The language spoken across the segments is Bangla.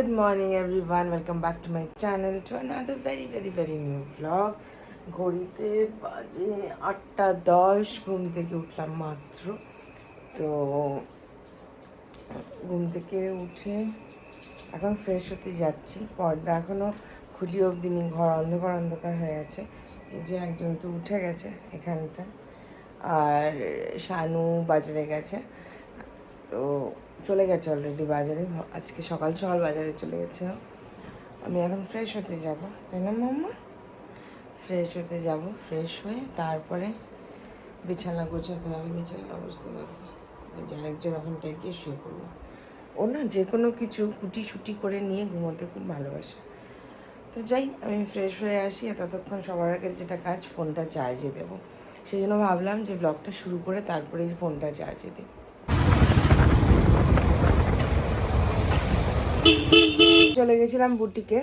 Good morning everyone, welcome back to my channel to another very new vlog. ঘড়িতে বাজে 8:10, ঘুম থেকে উঠলাম মাত্র। তো ঘুম থেকে উঠে এখন ফ্রেশ হতে যাচ্ছি। পর্দা এখনও খুলি অবধি নি, ঘর অন্ধকার অন্ধকার হয়ে আছে। এই যে একজন তো উঠে গেছে এখানটা, আর শানু বাজারে গেছে। তো চলে গেছে অলরেডি বাজারে, আজকে সকাল সকাল বাজারে চলে গেছে। আমি এখন ফ্রেশ হতে যাব, তাই না মাম্মা? ফ্রেশ হতে যাব, ফ্রেশ হয়ে তারপরে বিছানা গোছাতে হবে। বিছানার অবস্থা দেখো, যে আরেকজন ওখানটায় গিয়ে শুয়ে পড়বো। ও না যে কোনো কিছু কুটি করে নিয়ে ঘুমোতে খুব ভালোবাসে। তো যাই, আমি ফ্রেশ হয়ে আসি। ততক্ষণ সবার আগে যেটা কাজ, ফোনটা চার্জে দেবো। সেই জন্য ভাবলাম যে ব্লগটা শুরু করে তারপরে ফোনটা চার্জে দিই। চলে গেছিলাম বুটিকে,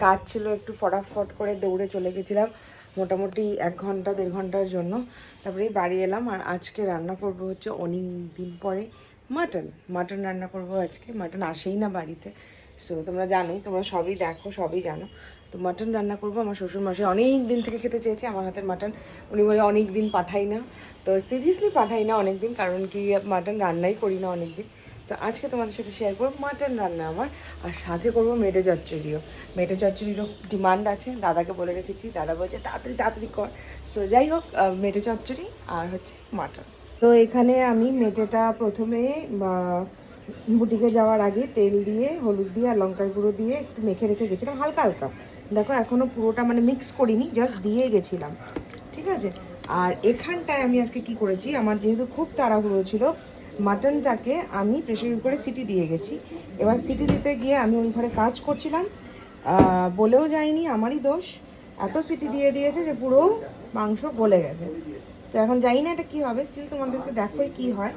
কাজ ছিল একটু, ফটাফট করে দৌড়ে চলে গেছিলাম মোটামুটি 1-1.5 ঘন্টার জন্য। তারপরে বাড়ি এলাম। আর আজকে রান্না করবো হচ্ছে অনেক দিন পরে মাটন রান্না করবো আজকে। মাটন আসেই না বাড়িতে, সো তোমরা জানোই, তোমরা সবই দেখো, সবই জানো। তো মাটন রান্না করবো। আমার শ্বশুরমশাই অনেক দিন থেকে খেতে চেয়েছে আমার হাতের মাটন। উনি বলে অনেক দিন পাঠাই না, তো সিরিয়াসলি পাঠাই না অনেক দিন, কারণ কি মাটন রান্নাই করি না অনেক দিন। তো আজকে তোমাদের সাথে শেয়ার করবো মাটন রান্না আমার, আর সাথে করবো মেটে চচ্চড়িও। মেটে চচ্চড়িরও ডিমান্ড আছে, দাদাকে বলে রেখেছি, দাদা বলছে তাড়াতাড়ি কর। সো যাই হোক, মেটে চচ্চড়ি আর হচ্ছে মাটন। তো এখানে আমি মেটেটা প্রথমে বুটিকে যাওয়ার আগে তেল দিয়ে, হলুদ দিয়ে আর লঙ্কার গুঁড়ো দিয়ে একটু মেখে রেখে গেছিলাম হালকা হালকা। দেখো এখনও পুরোটা মানে মিক্স করিনি, জাস্ট দিয়ে গেছিলাম, ঠিক আছে। আর এখানটায় আমি আজকে কি করেছি, আমার যেহেতু খুব তাড়াহুড়ো ছিল, মাটনটাকে আমি প্রেশার কুকারে সিটি দিয়ে গেছি। এবার সিটি দিতে গিয়ে আমি ওই ঘরে কাজ করছিলাম, বলেও যায়নি, আমারই দোষ। এত সিটি দিয়ে দিয়েছে যে পুরো মাংস গলে গেছে। তো এখন জানি না এটা কী হবে, স্টিল তোমাদেরকে দেখোই কী হয়।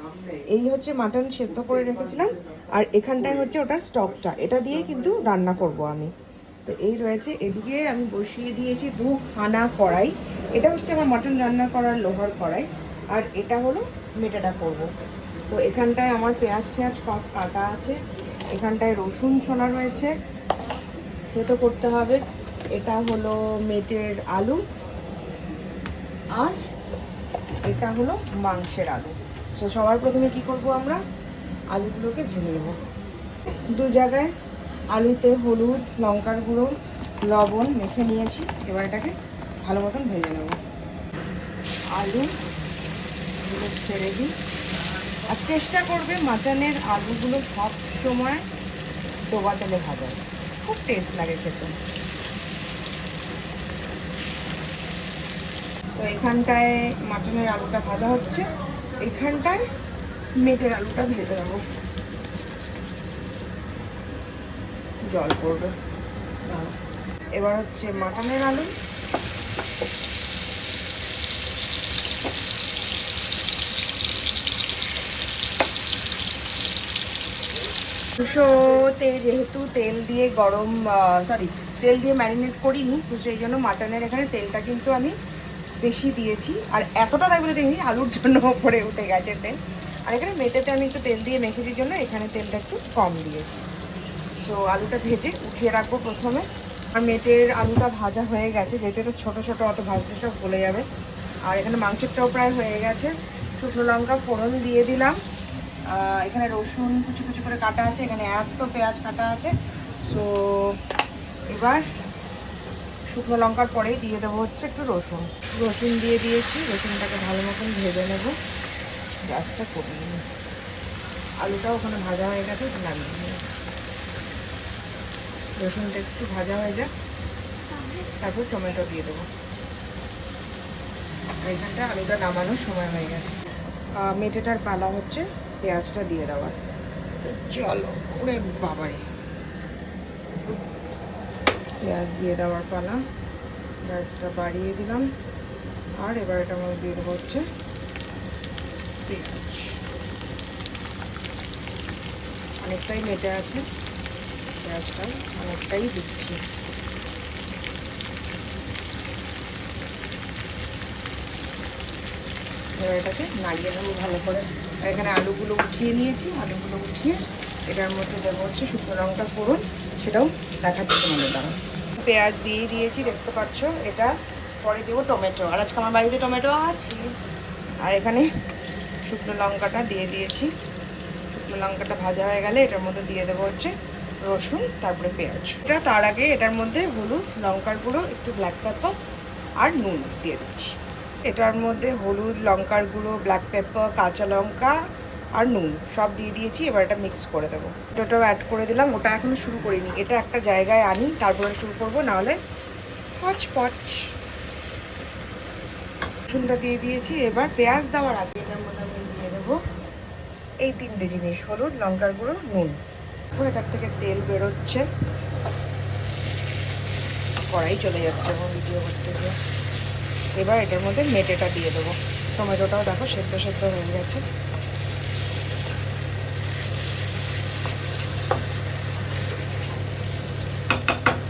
এই হচ্ছে মাটন সেদ্ধ করে রেখেছিলাম, আর এখানটায় হচ্ছে ওটার স্টকটা, এটা দিয়ে কিন্তু রান্না করব আমি। তো এই রয়েছে, এদিকে আমি বসিয়ে দিয়েছি 2খানা কড়াই। এটা হচ্ছে আমার মাটন রান্না করার লোহার কড়াই, আর এটা হলো মেটাটা করব। তো এখানটায় আমার পেঁয়াজ টেয়াজ কাটা আছে, এখানটায় রসুন ছোলা রয়েছে, থেতো করতে হবে। এটা হলো মেটের আলু, আর এটা হলো মাংসের আলু। তো সবার প্রথমে কি করব, আমরা আলুগুলোকে ভেজে নেব। 2 জায়গায় আলুতে হলুদ, লঙ্কার গুঁড়ো, লবণ মেখে নিয়েছি। এবার এটাকে ভালো মতন ভেজে নেব। আলুগুলো ছেড়ে দিই। আর চেষ্টা করবে মাটনের আলুগুলো সব সময় ডোবা তেলে ভাজা, খুব টেস্ট লাগে খেতে। তো এখানটায় মাটনের আলুটা ভাজা হচ্ছে, এখানটায় মেটের আলুটা ভেজে নেবো। জল পড়বে। এবার হচ্ছে মাটনের আলু, মাংসতে যেহেতু তেল দিয়ে তেল দিয়ে ম্যারিনেট করিনি, তো সেই জন্য মাটনের এখানে তেলটা কিন্তু আমি বেশি দিয়েছি। আর এতটা তাই বলে দিইনি, আলুর জন্য ওপরে উঠে গেছে তেল। আর এখানে মেটেতে আমি একটু তেল দিয়ে মেখেছি জন্য এখানে তেলটা একটু কম দিয়েছি। সো আলুটা ভেজে উঠিয়ে রাখবো প্রথমে। আর মেটের আলুটা ভাজা হয়ে গেছে, যেহেতু এটা ছোটো ছোটো, অত ভাজতে সব গলে যাবে। আর এখানে মাংসটাও প্রায় হয়ে গেছে। শুকনো লঙ্কা ফোড়ন দিয়ে দিলাম। এখানে রসুন কুচি করে কাটা আছে, এখানে এত পেঁয়াজ কাটা আছে। সো এবার শুকনো লঙ্কার পরেই দিয়ে দেবো হচ্ছে একটু রসুন দিয়ে দিয়েছি। রসুনটাকে ভালো মতন ভেজে নেব, গ্যাসটা কমিয়ে নিই। আলুটাও ওখানে ভাজা হয়ে গেছে, নামিয়ে নিই। রসুনটা একটু ভাজা হয়ে যাক, তারপর টমেটো দিয়ে দেবো। এখানটা আলুটা নামানোর সময় হয়ে গেছে। মেটেটার পালা হচ্ছে পেঁয়াজটা দিয়ে দেওয়ার। তো চলো, ওরে বাবারে, পেঁয়াজ দিয়ে দেওয়ার পালা। গ্যাসটা বাড়িয়ে দিলাম, আর এবার এটার মধ্যে দিয়ে দেবো হচ্ছে পেঁয়াজ। অনেকটাই মেটে আছে, পেঁয়াজটা অনেকটাই দিচ্ছি। এবার এটাকে নাড়িয়ে নেবো ভালো করে। এখানে আলুগুলো উঠিয়ে নিয়েছি, আলুগুলো উঠিয়ে এটার মধ্যে দেবো হচ্ছে শুকনো লঙ্কা ফোড়ন, সেটাও দেখাচ্ছি তোমাদের দ্বারা। পেঁয়াজ দিয়ে দিয়েছি দেখতে পাচ্ছ, এটা পরে দেবো টমেটো, আর আজকে আমার বাড়িতে টমেটো আছে। আর এখানে শুকনো লঙ্কাটা দিয়ে দিয়েছি, শুকনো লঙ্কাটা ভাজা হয়ে গেলে এটার মধ্যে দিয়ে দেবো হচ্ছে রসুন, তারপরে পেঁয়াজ। এটা তার আগে এটার মধ্যে হলুদ, লঙ্কার গুঁড়ো, একটু ব্ল্যাক পেপার আর নুন দিয়ে দিচ্ছি। এটার মধ্যে হলুদ, লঙ্কার গুঁড়ো, ব্ল্যাক পেপার, কাঁচা লঙ্কা আর নুন সব দিয়ে দিয়েছি। এবার এটা মিক্স করে দেবো। ওটাও অ্যাড করে দিলাম, ওটা এখনো শুরু করিনি, এটা একটা জায়গায় আনি তারপরে শুরু করবো, নাহলে হচপচ। রসুনটা দিয়ে দিয়েছি। এবার পেঁয়াজ দেওয়ার আগে এটার মধ্যে আমি দিয়ে দেবো এই 3টে জিনিস, হলুদ, লঙ্কার গুঁড়ো, নুন। এটার থেকে তেল বেরোচ্ছে, কড়াই চলে যাচ্ছে এবং ভিডিও করতে গিয়ে। এবার এটার মধ্যে মেটেটা দিয়ে দেবো। টমেটোটাও দেখো সেদ্ধ সেদ্ধ হয়ে গেছে।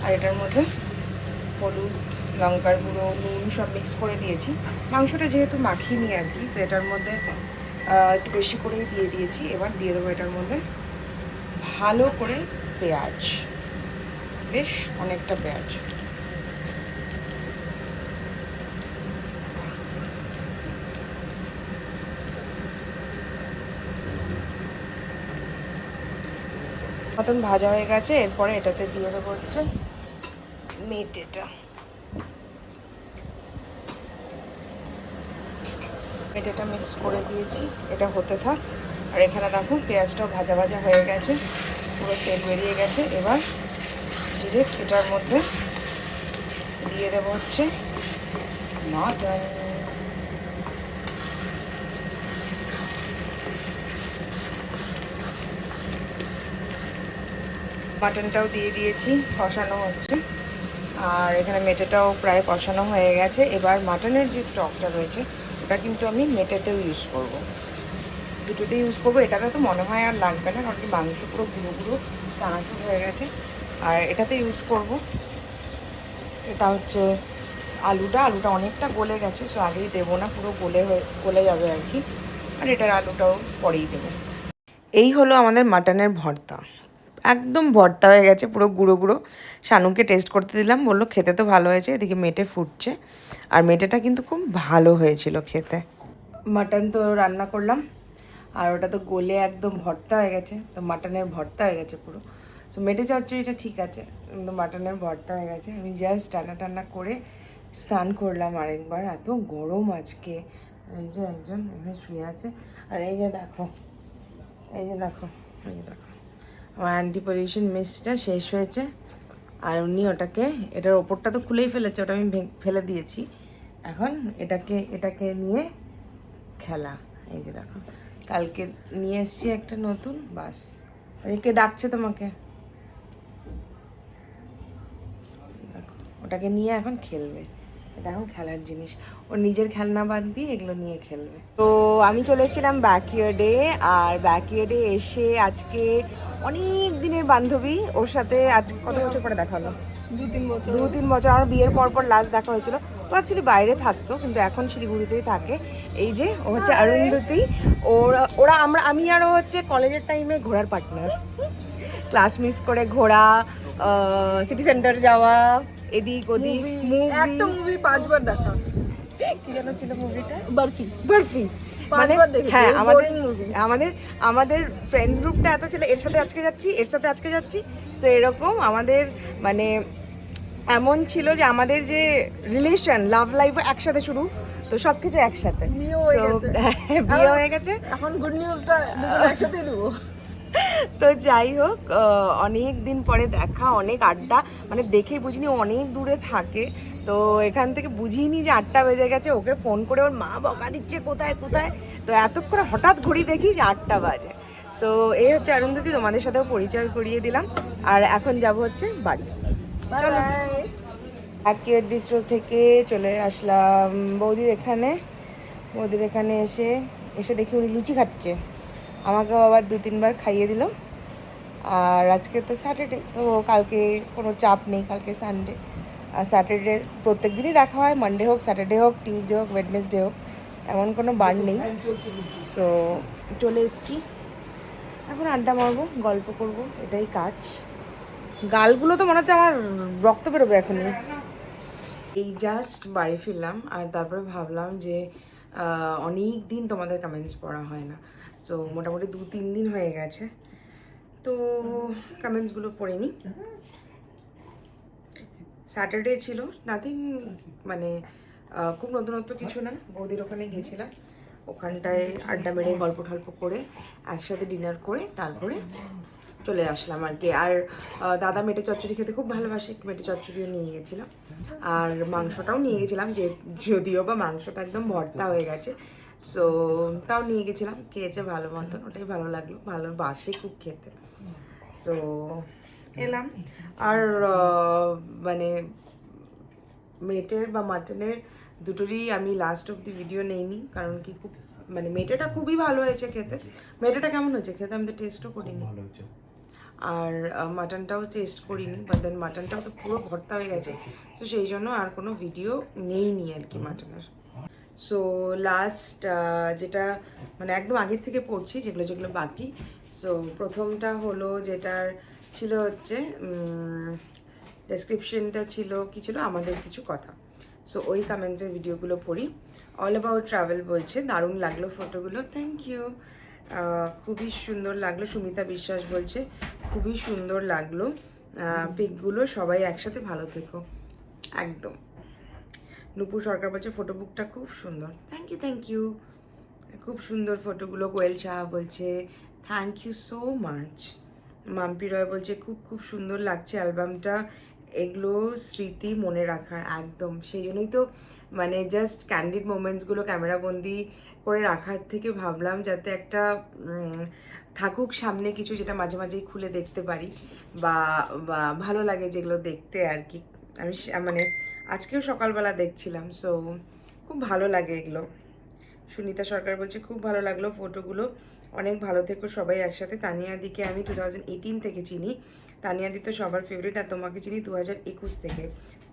আর এটার মধ্যে হলুদ, লঙ্কার গুঁড়ো, নুন সব মিক্স করে দিয়েছি। মাংসটা যেহেতু মাখিয়ে আর কি, তো এটার মধ্যে একটু বেশি করেই দিয়ে দিয়েছি। এবার দিয়ে দেবো এটার মধ্যে ভালো করে পেঁয়াজ, বেশ অনেকটা পেঁয়াজ। মতন ভাজা হয়ে গেছে। এরপরে এটাতে দিয়ে দেবো হচ্ছে মেটেটা। মেটেটা মিক্স করে দিয়েছি, এটা হতে থাক। আর এখানে দেখো পেঁয়াজটাও ভাজা ভাজা হয়ে গেছে, পুরো তেল বেরিয়ে গেছে। এবার ডিরেক্ট এটার মধ্যে দিয়ে দেবো হচ্ছে মাটন। মাটনটাও দিয়ে দিয়েছি, কষানো হচ্ছে। আর এখানে মেটেটাও প্রায় কষানো হয়ে গেছে। এবার মাটনের যে স্টকটা রয়েছে ওটা কিন্তু আমি মেটেতেও ইউজ করব, দুটোতেই ইউজ করবো। এটাতে তো মনে হয় আর লাগবে না, কারণ কি মাংস পুরো গুঁড়ো গুঁড়ো চানাচুর হয়ে গেছে। আর এটাতে ইউজ করব, এটা হচ্ছে আলুটা অনেকটা গলে গেছে, সো আগেই দেবো না, পুরো গলে যাবে আর কি। আর এটার আলুটাও পরেই দেবো। এই হলো আমাদের মাটনের ভর্তা, একদম ভর্তা হয়ে গেছে, পুরো গুঁড়ো গুঁড়ো। শানুকে টেস্ট করতে দিলাম, বললো খেতে তো ভালো হয়েছে। এদিকে মেটে ফুটছে, আর মেটেটা কিন্তু খুব ভালো হয়েছিল খেতে। মাটন তো রান্না করলাম, আর ওটা তো গলে একদম ভর্তা হয়ে গেছে, তো মাটনের ভর্তা হয়ে গেছে পুরো। তো মেটে চচ্চড়িটা ঠিক আছে, কিন্তু মাটনের ভর্তা হয়ে গেছে। আমি জাস্ট টান্না করে স্নান করলাম আরেকবার, এত গরম আজকে। এই যে একজন এখানে শুয়ে আছে, আর এই যে দেখো, এই যে দেখো, এই যে দেখো, আমার অ্যান্টি পলিউশন মিস্টটা শেষ হয়েছে। আর উনি ওটাকে, এটার ওপরটা তো খুলেই ফেলেছে, ওটা আমি ফেলে দিয়েছি। এখন এটাকে নিয়ে খেলা। এই যে দেখো, কালকে নিয়ে এসছি একটা নতুন, বাস। কে ডাকছে তোমাকে, দেখো ওটাকে নিয়ে এখন খেলবে। এটা এখন খেলার জিনিস, ওর নিজের খেলনা বাদ দিয়ে এগুলো নিয়ে খেলবে। তো আমি চলে এসেছিলাম ব্যাকইয়ার্ডে, আর ব্যাকইয়ার্ডে এসে আজকে অনেক দিনের বান্ধবী, ওর সাথে আজ কত বছর পরে দেখা হলো, 2-3 বছর। আমার বিয়ের পর লাস্ট দেখা হয়েছিল। ও অ্যাকচুয়ালি বাইরে থাকতো, কিন্তু এখন শিলিগুড়িতেই থাকে। এই যে ও হচ্ছে অরুন্ধতী। আমি আরও হচ্ছে কলেজের টাইমে ঘোরার পার্টনার, ক্লাস মিস করে ঘোরা, সিটি সেন্টার যাওয়া, এদিক ওদিক, মুভি 5বার দেখা। কি যেন ছিল মুভিটা, বরফি। মানে হ্যাঁ, আমাদের ফ্রেন্ডস গ্রুপটা এত ছিল, এর সাথে আজকে যাচ্ছি। সো এরকম আমাদের মানে এমন ছিল যে আমাদের যে রিলেশন, লাভ লাইফ একসাথে শুরু, তো সবকিছু একসাথে। বিয়ে হয়ে গেছে, এখন গুড নিউজটা একসাথেই দেবো। তো যাই হোক, অনেক দিন পরে দেখা, অনেক আড্ডা, মানে দেখেই বুঝিনি অনেক দূরে থাকে। তো এখান থেকে বুঝিনি যে 8টা বেজে গেছে। ওকে ফোন করে ওর মা বকা দিচ্ছে কোথায়। তো এতক্ষণে হঠাৎ ঘড়ি দেখি যে 8টা বাজে। সো এই হচ্ছে অরুন্ধতী, তোমাদের সাথেও পরিচয় করিয়ে দিলাম। আর এখন যাব হচ্ছে বাড়ি, চলো। ব্যাকইয়ার্ড বিস্ট্রো থেকে চলে আসলাম বৌদির এখানে এসে দেখি উনি লুচি খাচ্ছে। আমাকেও আবার 2-3বার খাইয়ে দিল। আর আজকে তো স্যাটারডে, তো কালকে কোনো চাপ নেই, কালকে সানডে। আর স্যাটারডে প্রত্যেক দিনই দেখা হয়, মানডে হোক, স্যাটারডে হোক, টিউসডে হোক, ওয়েডনেসডে হোক, এমন কোনো বার নেই। সো চলে এসেছি, এখন আড্ডা মারবো, গল্প করব, এটাই কাজ। গালগুলো তো মনে হচ্ছে আমার রক্ত বেরোবে এখনই। এই জাস্ট বাড়ি ফিরলাম আর তারপরে ভাবলাম যে অনেক দিন তোমাদের কমেন্টস পড়া হয় না, সো মোটামুটি 2-3 দিন হয়ে গেছে, তো কমেন্টসগুলো পড়ে নিই। স্যাটারডে ছিল, নাথিং, মানে খুব নতুনত্ব কিছু না। বৌদির ওখানে গেছিলাম, ওখানটায় আড্ডা মেরে গল্প টল্প করে একসাথে ডিনার করে তারপরে চলে আসলাম আর কি। আর দাদা মেটে চচ্চড়ি খেতে খুব ভালোবাসে, মেটে চচ্চড়িও নিয়ে গেছিলাম আর মাংসটাও নিয়ে গেছিলাম, যে যদিও বা মাংসটা একদম ভর্তা হয়ে গেছে, সো তাও নিয়ে গেছিলাম, খেয়েছে ভালো মতন, ওটাই ভালো লাগলো, ভালোবাসে খুব খেতে। সো এলাম আর মানে মেটের বা মাটনের দুটোরই আমি লাস্ট অব দি ভিডিও নেইনি, কারণ কি খুব মানে মেটেটা খুবই ভালো হয়েছে খেতে। মেটেটা কেমন হয়েছে খেতে আমি তো টেস্টও করিনি, আর মাটনটাও টেস্ট করিনি, বাট দেন মাটনটাও তো পুরো ভর্তা হয়ে গেছে, সো সেই জন্য আর কোনো ভিডিও নেইনি আর কি মাটনের। সো লাস্ট যেটা মানে একদম আগের থেকে পড়ছি যেগুলো যেগুলো বাকি। সো প্রথমটা হলো যেটার ছিল হচ্ছে ডেসক্রিপশনটা ছিল কি ছিল, আমাদের কিছু কথা। সো ওই কমেন্টসের ভিডিওগুলো পড়ি। অল অ্যাবাউট ট্রাভেল বলছে দারুণ লাগলো ফটোগুলো, থ্যাংক ইউ, খুবই সুন্দর লাগলো। সুমিতা বিশ্বাস বলছে খুবই সুন্দর লাগলো পিকগুলো, সবাই একসাথে ভালো থেকো, একদম। নুপুর সরকার বলছে ফটো বুকটা খুব সুন্দর, থ্যাংক ইউ থ্যাংক ইউ, খুব সুন্দর ফটোগুলো। কোয়েল সাহা বলছে thank you so much. Mampi Roy বলছে খুব খুব সুন্দর লাগছে অ্যালবামটা, এগুলো স্মৃতি মনে রাখার, একদম সেই জন্যই তো মানে জাস্ট ক্যান্ডিড মোমেন্টসগুলো ক্যামেরাবন্দি করে রাখার থেকে ভাবলাম যাতে একটা থাকুক সামনে কিছু, যেটা মাঝে মাঝেই খুলে দেখতে পারি বা বা ভালো লাগে যেগুলো দেখতে আর কি। আমি মানে আজকেও সকালবেলা দেখছিলাম, সো খুব ভালো লাগে এগুলো। সুনিতা সরকার বলছে খুব ভালো লাগলো ফটোগুলো, অনেক ভালো থেকো সবাই একসাথে। তানিয়া দিকে আমি 2018 থেকে চিনি, তানিয়া দি তো সবার ফেভারিট, আর তোমাকে চিনি 2021 থেকে,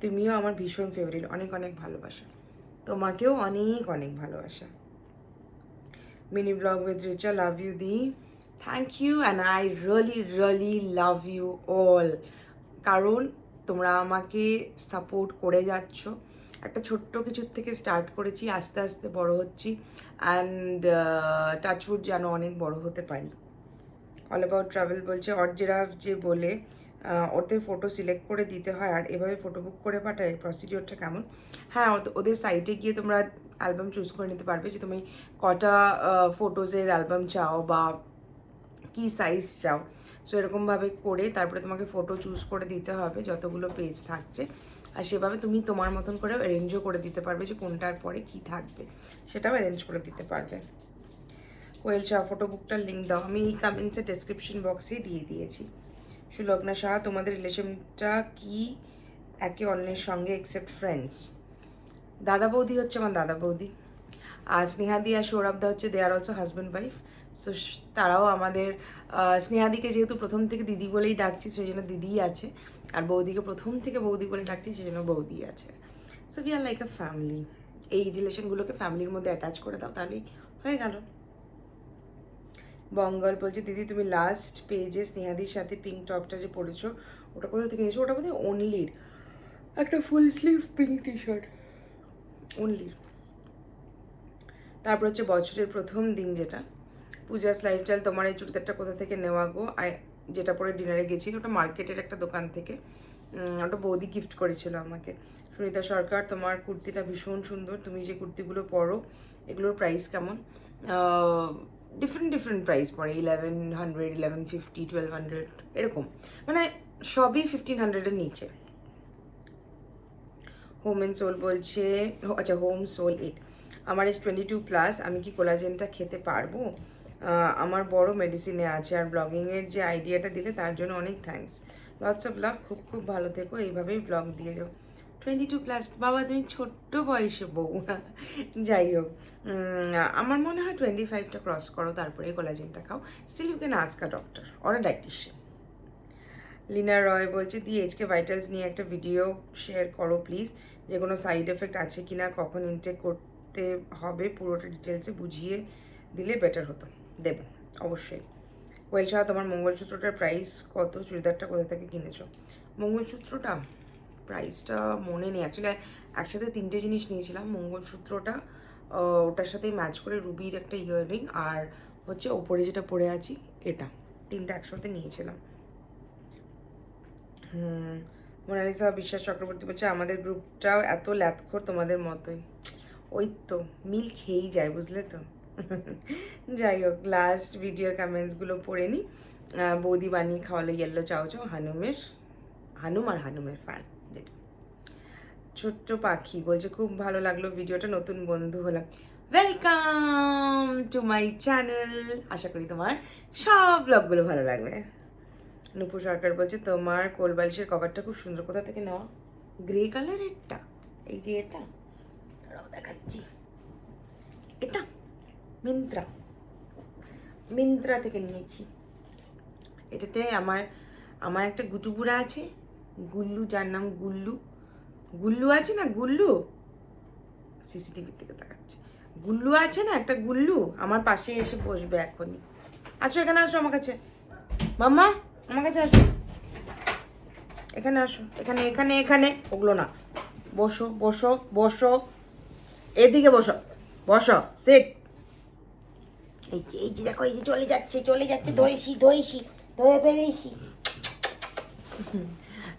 তুমিও আমার ভীষণ ফেভারিট, অনেক অনেক ভালোবাসা, তোমাকেও অনেক অনেক ভালোবাসা। Mini vlog with Richa, love you দি, thank you and I really really love you all, কারণ তোমরা আমাকে সাপোর্ট করে যাচ্ছ। একটা ছোট্ট কিছুর থেকে স্টার্ট করেছি, আস্তে আস্তে বড় হচ্ছি, অ্যান্ড টাচউড যেন অনেক বড় হতে পারি। অল অ্যাবাউট ট্রাভেল বলছে অরজিরাফ যে বলে ওতে ফটো সিলেক্ট করে দিতে হয় আর এভাবে ফটো বুক করে পাঠায়, প্রসিডিওরটা কেমন? হ্যাঁ, ওদের সাইটে গিয়ে তোমরা অ্যালবাম চুজ করে নিতে পারবে যে তুমি কটা ফটোজের অ্যালবাম চাও বা কী সাইজ চাও। সো এরকমভাবে করে তারপরে তোমাকে ফটো চুজ করে দিতে হবে যতগুলো পেজ থাকছে, আর সেভাবে তুমি তোমার মতন করে অ্যারেঞ্জও করে দিতে পারবে যে কোনটার পরে কি থাকবে, সেটাও অ্যারেঞ্জ করে দিতে পারবে। কোয়েল শাহ ফটো বুকটার লিঙ্ক দাও, আমি এই কমেন্টসের ডেসক্রিপশন বক্সেই দিয়ে দিয়েছি। সুলগ্না শাহ তোমাদের রিলেশনটা কি একে অন্যের সঙ্গে এক্সেপ্ট ফ্রেন্ডস? দাদা বৌদি হচ্ছে আমার দাদা বৌদি, আর স্নেহাদি আর সৌরভদা হচ্ছে they are also husband wife. So তারাও আমাদের, স্নেহাদিকে যেহেতু প্রথম থেকে দিদি বলেই ডাকছি সেই জন্য দিদিই আছে, আর বৌদিকে প্রথম থেকে বৌদি বলে ডাকছি সেই জন্য বৌদি আছে। So we are like a family, এই রিলেশনগুলোকে ফ্যামিলির মধ্যে অ্যাটাচ করে দাও তাহলেই হয়ে গেল। বঙ্গল বলছে দিদি তুমি লাস্ট পেজে স্নেহাদির সাথে পিঙ্ক টপটা যে পরেছো ওটা কোথা থেকে নিয়েছো? ওটা বোধহয় অনলির একটা full sleeve pink T shirt, অনলির। তারপর হচ্ছে বছরের প্রথম দিন যেটা পূজাস লাইফস্টাইল, তোমার এই চুড়িদারটা কোথা থেকে নেওয়া গো? যেটা পরে ডিনারে গেছিল ওটা মার্কেটের একটা দোকান থেকে, ওটা বৌদি গিফট করেছিল আমাকে। সুনিতা সরকার তোমার কুর্তিটা ভীষণ সুন্দর, তুমি যে কুর্তিগুলো পরো এগুলোর প্রাইস কেমন? ডিফারেন্ট ডিফারেন্ট প্রাইস পড়ে, 1100, 1150, 1200 এরকম, মানে সবই 1500-এর নিচে। হোম অ্যান্ড সোল বলছে, আচ্ছা হোম সোল 8, আমার এজ 22+, আমি কি কোলাজেনটা খেতে পারবো? আমার বড় মেডিসিনে আছে, আর ব্লগিংয়ের যে আইডিয়াটা দিলে তার জন্য অনেক থ্যাঙ্কস, লটস অফ লাভ, খুব খুব ভালো থেকো, এইভাবেই ব্লগ দিয়ে যাও। 22+, বাবা তুমি ছোট্ট বয়সে বউ। যাই হোক, আমার মনে হয় 25টা ক্রস করো তারপরে কোলাজেনটা খাও, still you can ask a doctor or a dietitian. Leena Roy বলছে দি এইচকে ভাইটালস নিয়ে একটা ভিডিও শেয়ার করো প্লিজ, যে কোনো সাইড এফেক্ট আছে কি না, কখন ইনটেক করতে হবে পুরোটা ডিটেলসে বুঝিয়ে দিলে বেটার হতো। দেব অবশ্যই। ওয়েলসা, তোমার মঙ্গলসূত্রটার প্রাইস কত? চুড়িদারটা কোথা থেকে কিনেছো? মঙ্গলসূত্রটা প্রাইসটা মনে নেই অ্যাকচুয়ালি। একসাথে 3টে জিনিস নিয়েছিলাম। মঙ্গলসূত্রটা ওটার সাথে ম্যাচ করে রুবির একটা ইয়াররিং, আর হচ্ছে ওপরে যেটা পরে আছি এটা, 3টা একসাথে নিয়েছিলাম। মোনালিসা বিশ্বাস চক্রবর্তী বলছে আমাদের গ্রুপটাও এত ল্যাথখোর তোমাদের মতোই। ওই তো মিল খেয়েই যায়, বুঝলে তো। যাই হোক, লাস্ট ভিডিওর কমেন্টসগুলো পড়ে নিই। বৌদি বানিয়ে খাওয়ালো ইয়েলো চাও চাও, হানুমের ফ্যান যেটা। ছোট্ট পাখি বলছে খুব ভালো লাগলো ভিডিওটা, নতুন বন্ধু হলাম। ওয়েলকাম টু মাই চ্যানেল, আশা করি তোমার সব ব্লগগুলো ভালো লাগবে। নুপু সরকার বলছে তোমার কোলবালিশের কভারটা খুব সুন্দর, কোথা থেকে নেওয়া? গ্রে কালারেরটা, এই যে এটা দেখাচ্ছি, এটা মিন্ত্রা থেকে নিয়েছি। এটাতে আমার একটা গুটুগুড়া আছে, গুল্লু, যার নাম গুল্লু আছে না, গুল্লু সিসিটিভি থেকে দেখাচ্ছে, গুল্লু আছে না একটা, গুল্লু আমার পাশে এসে বসবে এখনই। আসো এখানে, আসো আমার কাছে, মাম্মা আমার কাছে আসো, এখানে আসো, এখানে এখানে এখানে, ওগুলো না, বসো বসো বসো, এদিকে বসো, বসো, সিট। এই যে দেখো, এই যে চলে যাচ্ছে, ধরে পেরেছি।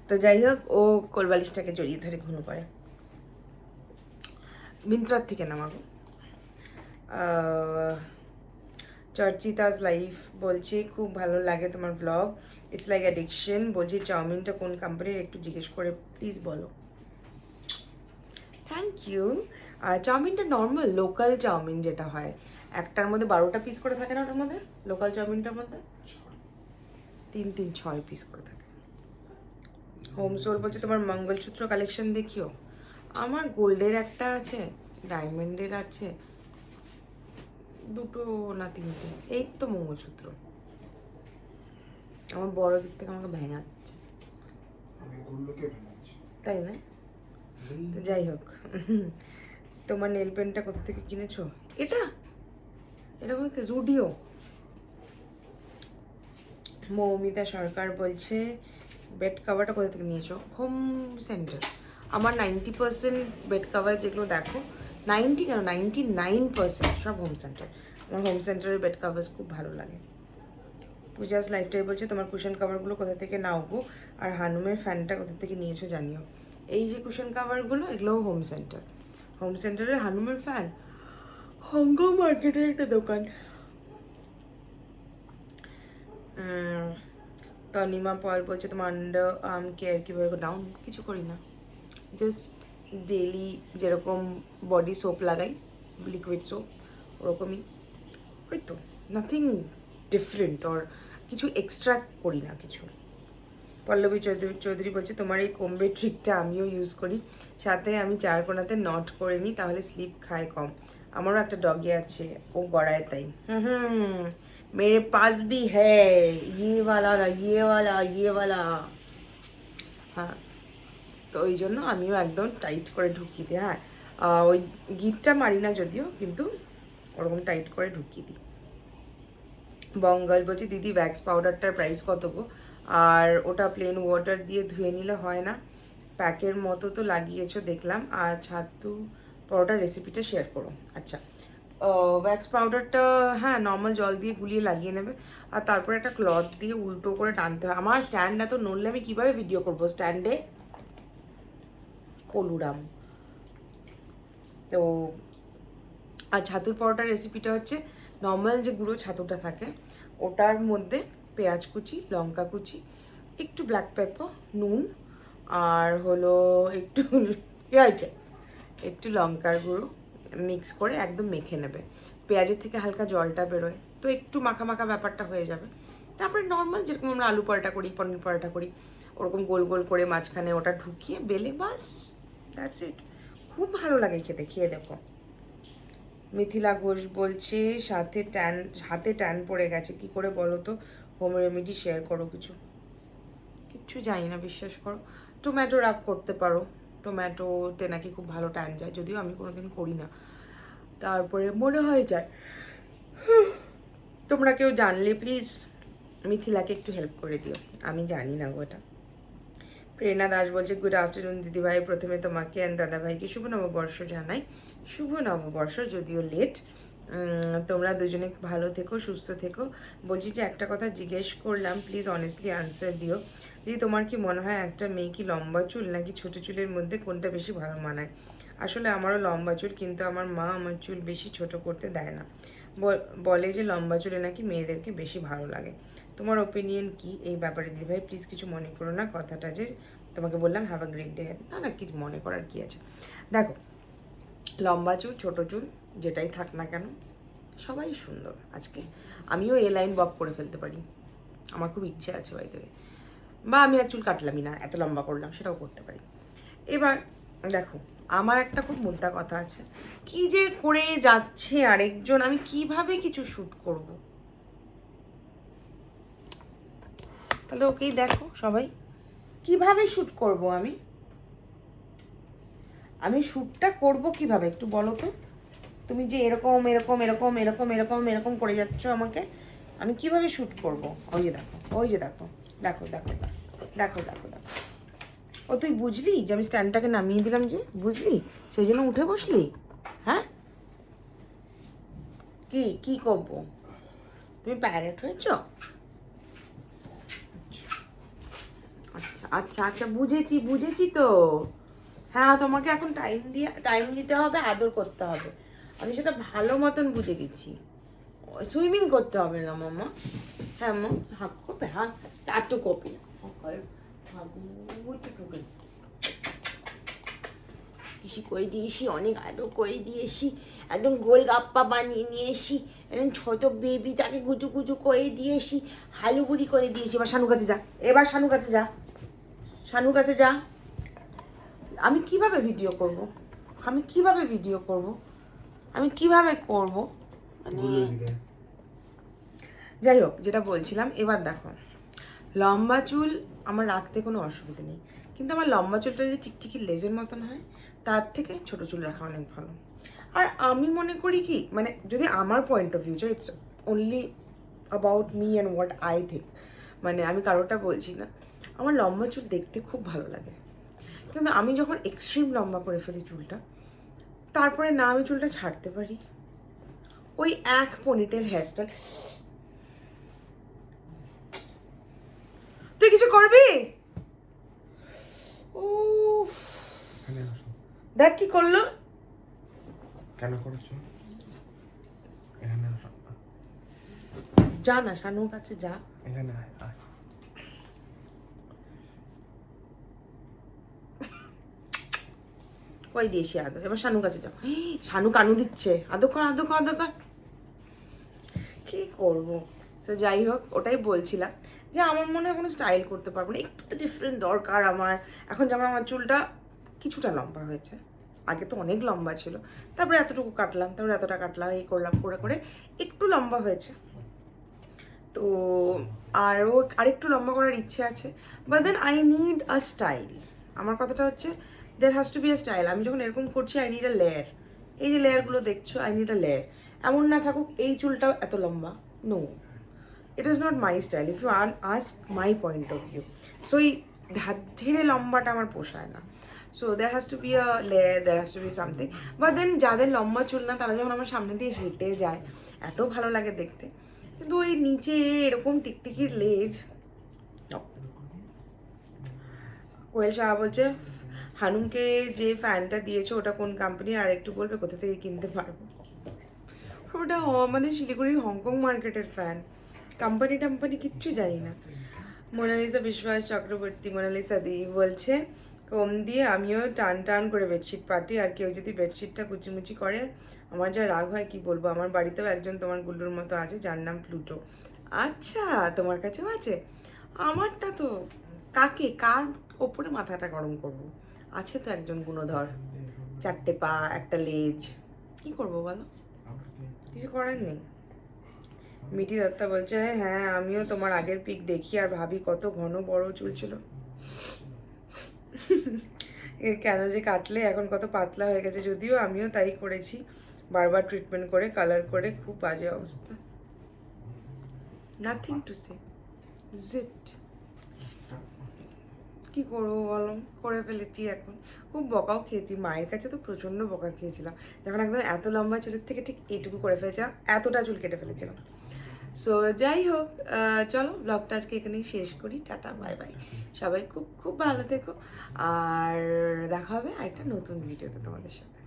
তো যাই হোক, ও কোলবালিশটাকে জড়িয়ে ধরে ঘুনো করে। মিন্ত্রার থেকে নামাবো। চর্চিতাস লাইফ বলছে খুব ভালো লাগে তোমার ব্লগ, ইটস লাইক অ্যাডিকশন। বলছি চাউমিনটা কোন কোম্পানির একটু জিজ্ঞেস করে প্লিজ বলো। Thank you. আর চাউমিনটা নর্মাল লোকাল চাউমিন যেটা হয়, একটার মধ্যে 12টা পিস করে থাকে না, ওটার মধ্যে লোকাল চাউমিনটার মধ্যে 6 পিস করে থাকে। হোম সোল বলছে তোমার মঙ্গলসূত্র কালেকশন দেখিও। আমার গোল্ডের একটা আছে, ডায়মন্ডের আছে, 2টো না 3টে, এই তো মঙ্গলসূত্র। আমার বড় দিক থেকে আমাকে ভেঙাচ্ছে, তাই না? তো যাই হোক, তোমার নেল পেনটা কোথা থেকে কিনেছো? এটা কোথা, জুডিও। মৌমিতা সরকার বলছে বেড কাভারটা কোথা থেকে নিয়েছো? Home centre. আমার 90% বেড কাভার যেগুলো দেখো, 90 কেন 99% সব হোম সেন্টার। আমার হোম সেন্টারের বেড কাভার্স খুব ভালো লাগে। পূজাস লাইফটাই বলছে তোমার কুশন কাভারগুলো কোথা থেকে নাও গো, আর হানুমের ফ্যানটা কোথা থেকে নিয়েছো জানিও। এই যে কুশন কাভারগুলো, এগুলোও হোম সেন্টারের হানুমের ফ্যান হংকং মার্কেটের একটা দোকান। তনিমা পল বলছে তোমার আন্ডার আর্ম কেয়ার কীভাবে ডাউন? কিছু করি না, জাস্ট ডেলি যেরকম বডি সোপ লাগাই, লিকুইড সোপ, ওরকমই। ওই তো, নাথিং ডিফারেন্ট, অর কিছু এক্সট্রা করি না কিছু। পল্লবী চৌধুরী বলছে তোমার এই কম্বে ট্রিকটা আমিও ইউজ করি, সাথে আমি 4 কোণাতে নট করে নিই, তাহলে স্লিপ খায় কম। আমারও একটা ডগি আছে, ও গড়ায় তাই। मेरे पास भी है ये वाला ना, ये वाला। হ্যাঁ, তো ওই জন্য আমিও একদম টাইট করে ঢুকিয়ে দিই। হ্যাঁ, ওই গিটটা মারি না যদিও, কিন্তু ওরকম টাইট করে ঢুকিয়ে দিই। বঙ্গাল বলছি দিদি ওয়্যাক্স পাউডারটার প্রাইস কত গো? আর ওটা প্লেন ওয়াটার দিয়ে ধুয়ে নিলে হয় না? প্যাকের মতো তো লাগিয়েছো দেখলাম। আর ছাতু পরোটার রেসিপিটা শেয়ার করো। আচ্ছা, ওয়্যাক্স পাউডারটা হ্যাঁ নর্মাল জল দিয়ে গুলিয়ে লাগিয়ে নেবে, আর তারপরে একটা ক্লথ দিয়ে উল্টো করে টানতে হয়। আমার স্ট্যান্ড এত নড়লে আমি কীভাবে ভিডিও করবো স্ট্যান্ডে, কলুরাম। তো আর ছাতুর পরোটার রেসিপিটা হচ্ছে নর্মাল যে গুঁড়ো ছাতুটা থাকে, ওটার মধ্যে পেঁয়াজ কুচি, লঙ্কা কুচি, একটু ব্ল্যাক পেপার, নুন, আর হলো একটু কী হয়েছে, একটু লঙ্কার গুঁড়ো মিক্স করে একদম মেখে নেবে। পেঁয়াজের থেকে হালকা জলটা বেরোয়, তো একটু মাখা মাখা ব্যাপারটা হয়ে যাবে। তারপরে নর্মাল যেরকম আমরা আলু পরোটা করি, পনির পরোটা করি, ওরকম গোল গোল করে মাঝখানে ওটা ঢুকিয়ে বেলে, বাস দ্যাটস ইট। খুব ভালো লাগে খেতে, খেয়ে দেখো। মিথিলা ঘোষ বলছে হাতে ট্যান পড়ে গেছে, কি করে বলো তো? হোম রেমেডি শেয়ার করো কিছু। কিচ্ছু জানি না, বিশ্বাস করো। টমেটো রাব করতে পারো, টমেটোতে নাকি খুব ভালো ট্যান যায়, যদিও আমি কোনোদিন করি না, তারপরে মনে হয় যায়। তোমরা কেউ জানলে প্লিজ মিথিলাকে একটু হেল্প করে দিও, আমি জানি না গোটা। প্রেরণা দাস বলছে গুড আফটারনুন দিদিভাই, প্রথমে তোমাকে অ্যান্ড দাদাভাইকে শুভ নববর্ষ জানাই। শুভ নববর্ষ, যদিও লেট। তোমরা দুজনে ভালো থেকো, সুস্থ থেকো। বলছি যে একটা কথা জিজ্ঞেস করলাম, প্লিজ অনেস্টলি আনসার দিও। দিদি তোমার কি মনে হয় একটা মেয়ে কি লম্বা চুল নাকি ছোটো চুলের মধ্যে কোনটা বেশি ভালো মানায়? আসলে আমারও লম্বা চুল, কিন্তু আমার মা আমার চুল বেশি ছোট করতে দেয় না, বলে যে লম্বা চুলে নাকি মেয়েদেরকে বেশি ভালো লাগে। তোমার ওপিনিয়ন কি এই ব্যাপারে দিদিভাই? প্লিজ কিছু মনে করো না, কথাটা যে তোমাকে বললাম হ্যাভ আ গ্রেট ডে। না না, কিছু মনে করার কি আছে? দেখো, লম্বা চুল ছোটো চুল যেটাই থাক না কেন সবাই সুন্দর। আজকে আমিও এ লাইন বব করে ফেলতে পারি, আমার খুব ইচ্ছে আছে বাইতে, বা আমি আর চুল কাটলামই না, এত লম্বা করলাম, সেটাও করতে পারি। এবার দেখো, আমার একটা খুব মুদ্রা কথা আছে, কি যে করে যাচ্ছে আরেকজন, আমি কিভাবে কিছু শ্যুট করব? তাহলে ওকেই দেখো সবাই, কিভাবে শ্যুট করব আমি? আমি শ্যুটটা করব কিভাবে একটু বলো তো? তুমি যে এরকম এরকম এরকম এরকম এরকম এরকম করে যাচ্ছ আমাকে, আমি কিভাবে শ্যুট করব? ওই যে দেখো, ওই যে দেখো, দেখো দেখো দেখো দেখো দেখো। ও তুই বুঝলি যে আমি স্ট্যান্ডটাকে নামিয়ে দিলাম, যে বুঝলি সেই জন্য উঠে বসলি? হ্যাঁ, কি কি করবো? তুমি প্যারেট হয়েছ? আচ্ছা আচ্ছা আচ্ছা, বুঝেছি বুঝেছি তো। হ্যাঁ, তোমাকে এখন টাইম দিতে হবে, আদর করতে হবে, আমি সেটা ভালো মতন বুঝে গেছি। সুইমিং করতে হবে না মামা। হ্যাঁ মা, হাফ কপি, হ্যাঁ চারটে কপি কিছু করে দিয়েছি, অনেক আদর করে দিয়েছি, একদম গোল গাপ্পা বানিয়ে নিয়েছি, একদম ছোট বেবি তাকে গুজু গুজু করে দিয়েছি, হালুগুড়ি করে দিয়েছি। এবার শানু কাছে যা, এবার শানু কাছে যা, শানু কাছে যা। আমি কিভাবে ভিডিও করব? আমি কিভাবে ভিডিও করব? আমি কিভাবে করব? মানে যাই হোক, যেটা বলছিলাম, এবার দেখো, লম্বা চুল আমার রাখতে কোনো অসুবিধা নেই, কিন্তু আমার লম্বা চুলটা যদি টিকটিকি লেজের মতন হয়, তার থেকে ছোট চুল রাখা অনেক ভালো। আর আমি মনে করি কি, মানে যদি আমার point of view, it's only about me and what I think, মানে আমি কারোটা বলছি না, আমার লম্বা চুল দেখতে খুব ভালো লাগে। কিন্তু আমি যখন এক্সট্রিম লম্বা করে ফেলি চুলটা, তারপরে না আমি চুলটা ছাড়তে পারি, ওই এক পনিটেল হেয়ারস্টাইল। তুই কিছু করবি? ও দেখ কি করলো, কেন করেছো? যা না শানুর কাছে যা, এখানে আয়। ওই দিয়েছি আদর, এবার শানুর কাছে যাও। শানু কানু দিচ্ছে, আদর কর আদর কর আদর কর। কি করবো? তো যাই হোক, ওটাই বলছিলাম যে আমার মনে হয় কোনো স্টাইল করতে পারবো না, একটু তো ডিফারেন্ট দরকার আমার। এখন যেমন আমার চুলটা কিছুটা লম্বা হয়েছে, আগে তো অনেক লম্বা ছিল, তারপরে এতটুকু কাটলাম, তারপরে এতটা কাটলাম, এই করলাম করে করে একটু লম্বা হয়েছে। তো আরও আরেকটু লম্বা করার ইচ্ছে আছে, but then I need a style. আমার কথাটা হচ্ছে there has to be a style. আমি যখন এরকম করছি, আই নিড আ লেয়ার। এই যে লেয়ারগুলো দেখছো, আই নিড আ লেয়ার। এমন না থাকুক এই চুলটাও এত লম্বা, no, it is not my style if you ask my point of view. So এই ধার ধীরে লম্বাটা আমার পোষায় না। So there has to be a layer, there has to be something. But then যাদের লম্বা চুল না, তারা যখন আমার সামনে দিয়ে হেঁটে যায়, এত ভালো লাগে দেখতে। কিন্তু ওই নিচে এরকম টিকটিকির লেজ। কোয়েল সাহা বলছে হানুমকে যে ফ্যানটা দিয়েছে ওটা কোন কোম্পানির, আর একটু বলবে কোথা থেকে কিনতে পারবো? ওটা আমাদের শিলিগুড়ির হংকং মার্কেটের ফ্যান, কোম্পানি টাম্পানি কিচ্ছু জানি না। মোনালিসা বিশ্বাস চক্রবর্তী, মোনালিসা দি বলছে কম দিয়ে আমিও টান টান করে বেডশিট পাতি, আর কেউ যদি বেডশিটটা কুচিমুচি করে আমার যা রাগ হয় কি বলবো। আমার বাড়িতেও একজন তোমার গুল্লুর মতো আছে, যার নাম প্লুটো। আচ্ছা, তোমার কাছেও আছে? আমারটা তো কার ওপরে মাথাটা গরম করবো? আছে তো একজন গুণধর, চারটে পা, একটা লেজ, কি করবো বলো? কিছু করার নেই। মিটি দত্তা বলছে হ্যাঁ আমিও তোমার আগের পিক দেখি আর ভাবি কত ঘন বড় চুল ছিল, কেন যে কাটলে, এখন কত পাতলা হয়ে গেছে। যদিও আমিও তাই করেছি, বারবার ট্রিটমেন্ট করে কালার করে, খুব বাজে অবস্থা। Nothing to say. জিপড। কি করবো বলো, করে ফেলেছি এখন। খুব বকাও খেয়েছি, মায়ের কাছে তো প্রচণ্ড বকা খেয়েছিলাম যখন একদম এত লম্বা চুলের থেকে ঠিক এইটুকু করে ফেলেছিলাম, এতটা চুল কেটে ফেলেছিলাম। সো যাই হোক, চলো ব্লগটা আজকে এখানেই শেষ করি। Tata, bye bye. সবাই খুব খুব ভালো থেকো, আর দেখা হবে আরেকটা নতুন ভিডিওতে তোমাদের সাথে।